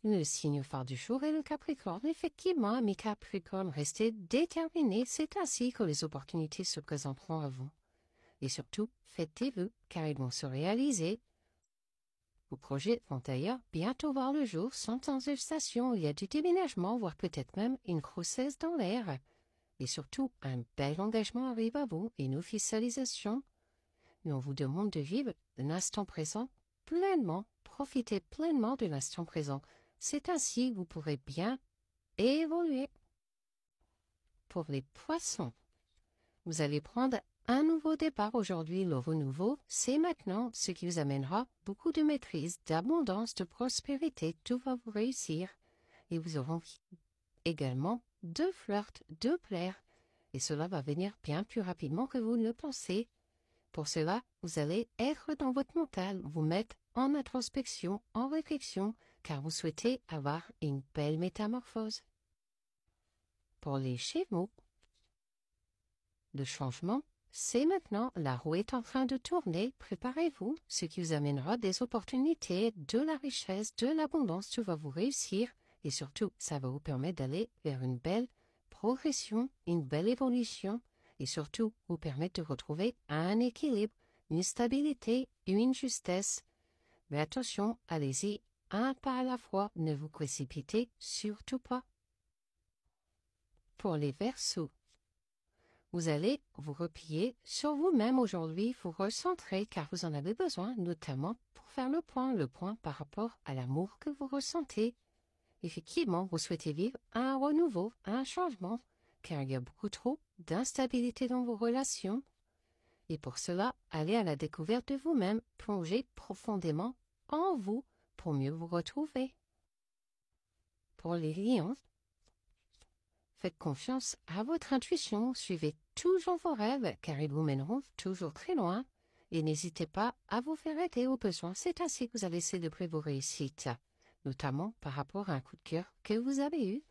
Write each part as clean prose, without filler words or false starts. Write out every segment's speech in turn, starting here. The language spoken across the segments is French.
Le signe phare du jour est le Capricorne. Effectivement, mes Capricornes, restez déterminés. C'est ainsi que les opportunités se présenteront à vous. Et surtout, faites des vœux, car ils vont se réaliser. Vos projets vont d'ailleurs bientôt voir le jour, sont en gestation. Il y a du déménagement, voire peut-être même une grossesse dans l'air. Et surtout, un bel engagement arrive à vous, une officialisation. Mais on vous demande de vivre l'instant présent pleinement. Profitez pleinement de l'instant présent. C'est ainsi que vous pourrez bien évoluer. Pour les poissons, vous allez prendre un nouveau départ aujourd'hui. Le renouveau, c'est maintenant, ce qui vous amènera beaucoup de maîtrise, d'abondance, de prospérité. Tout va vous réussir. Et vous aurez également de flirt, de plaire. Et cela va venir bien plus rapidement que vous ne le pensez. Pour cela, vous allez être dans votre mental, vous mettre en introspection, en réflexion, car vous souhaitez avoir une belle métamorphose. Pour les Gémeaux, le changement, c'est maintenant. La roue est en train de tourner. Préparez-vous, ce qui vous amènera des opportunités, de la richesse, de l'abondance. Tout va vous réussir et surtout, ça va vous permettre d'aller vers une belle progression, une belle évolution et surtout vous permettre de retrouver un équilibre, une stabilité et une justesse. Mais attention, allez-y un pas à la fois, ne vous précipitez surtout pas. Pour les Verseaux, vous allez vous replier sur vous-même aujourd'hui, vous recentrer car vous en avez besoin, notamment pour faire le point par rapport à l'amour que vous ressentez. Effectivement, vous souhaitez vivre un renouveau, un changement, car il y a beaucoup trop d'instabilité dans vos relations. Et pour cela, allez à la découverte de vous-même, plongez profondément en vous pour mieux vous retrouver. Pour les lions, faites confiance à votre intuition, suivez toujours vos rêves car ils vous mèneront toujours très loin et n'hésitez pas à vous faire aider au besoin. C'est ainsi que vous allez célébrer vos réussites, notamment par rapport à un coup de cœur que vous avez eu.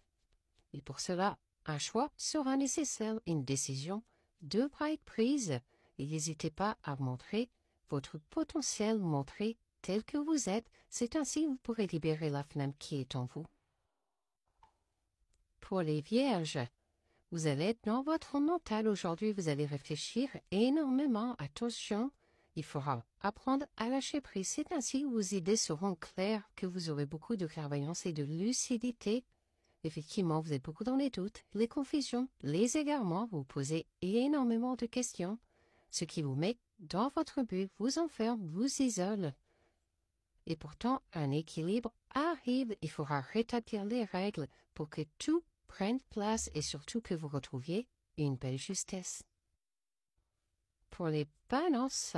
Et pour cela, un choix sera nécessaire, une décision devra être prise et n'hésitez pas à montrer votre potentiel, montrer tel que vous êtes. C'est ainsi que vous pourrez libérer la flamme qui est en vous. Pour les Vierges, vous allez être dans votre mental aujourd'hui, vous allez réfléchir énormément. Attention, il faudra apprendre à lâcher prise. C'est ainsi que vos idées seront claires, que vous aurez beaucoup de clairvoyance et de lucidité. Effectivement, vous êtes beaucoup dans les doutes, les confusions, les égarements, vous posez énormément de questions, ce qui vous met dans votre but, vous enferme, vous isole. Et pourtant, un équilibre arrive, il faudra rétablir les règles pour que tout prenne place et surtout que vous retrouviez une belle justesse. Pour les balances,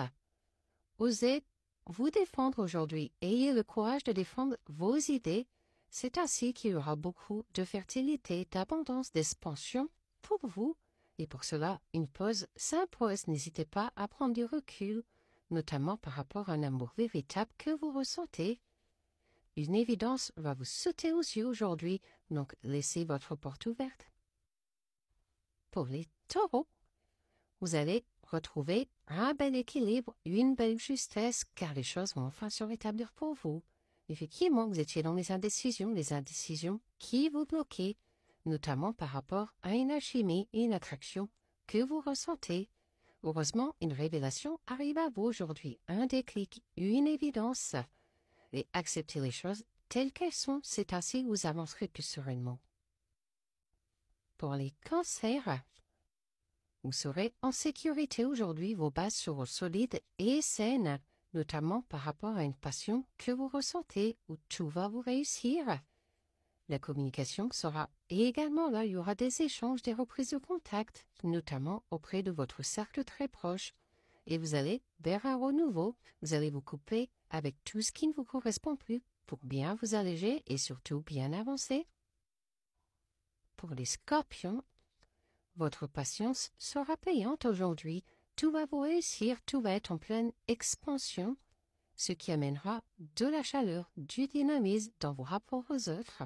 osez vous défendre aujourd'hui, ayez le courage de défendre vos idées. C'est ainsi qu'il y aura beaucoup de fertilité, d'abondance, d'expansion pour vous. Et pour cela, une pause s'impose. N'hésitez pas à prendre du recul, notamment par rapport à un amour véritable que vous ressentez. Une évidence va vous sauter aux yeux aujourd'hui, donc laissez votre porte ouverte. Pour les taureaux, vous allez retrouver un bel équilibre, une belle justesse, car les choses vont enfin se rétablir pour vous. Effectivement, vous étiez dans les indécisions qui vous bloquaient, notamment par rapport à une alchimie et une attraction que vous ressentez. Heureusement, une révélation arrive à vous aujourd'hui, un déclic, une évidence. Et acceptez les choses telles qu'elles sont, c'est ainsi que vous avancerez plus sereinement. Pour les cancers, vous serez en sécurité aujourd'hui, vos bases seront solides et saines, notamment par rapport à une passion que vous ressentez, où tout va vous réussir. La communication sera également là, il y aura des échanges, des reprises de contact, notamment auprès de votre cercle très proche. Et vous allez vers un renouveau, vous allez vous couper avec tout ce qui ne vous correspond plus pour bien vous alléger et surtout bien avancer. Pour les scorpions, votre patience sera payante aujourd'hui. Tout va vous réussir, tout va être en pleine expansion, ce qui amènera de la chaleur, du dynamisme dans vos rapports aux autres.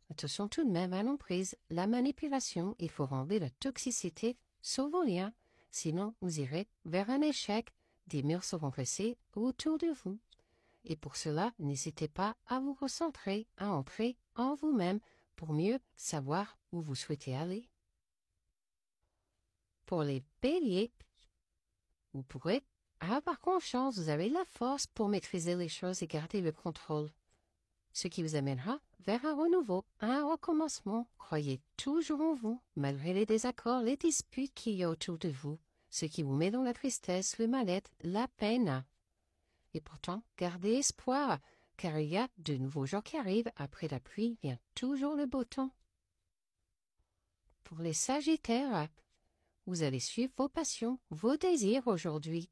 Attention tout de même à l'emprise, la manipulation, il faut enlever la toxicité sur vos liens, sinon vous irez vers un échec, des murs seront dressés autour de vous. Et pour cela, n'hésitez pas à vous recentrer, à entrer en vous-même pour mieux savoir où vous souhaitez aller. Pour les béliers, vous pourrez avoir confiance, vous avez la force pour maîtriser les choses et garder le contrôle. Ce qui vous amènera vers un renouveau, un recommencement. Croyez toujours en vous, malgré les désaccords, les disputes qu'il y a autour de vous, ce qui vous met dans la tristesse, le mal-être, la peine. Et pourtant, gardez espoir, car il y a de nouveaux jours qui arrivent. Après la pluie vient toujours le beau temps. Pour les sagittaires, vous allez suivre vos passions, vos désirs aujourd'hui.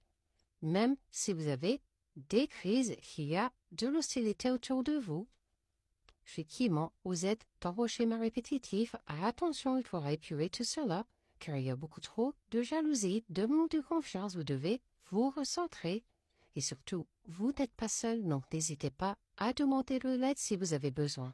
Même si vous avez des crises, qu'il y a de l'hostilité autour de vous. Effectivement, vous êtes dans vos schémas répétitifs. Attention, il faudra épurer tout cela, car il y a beaucoup trop de jalousie, de manque de confiance. Vous devez vous recentrer. Et surtout, vous n'êtes pas seul, donc n'hésitez pas à demander de l'aide si vous avez besoin.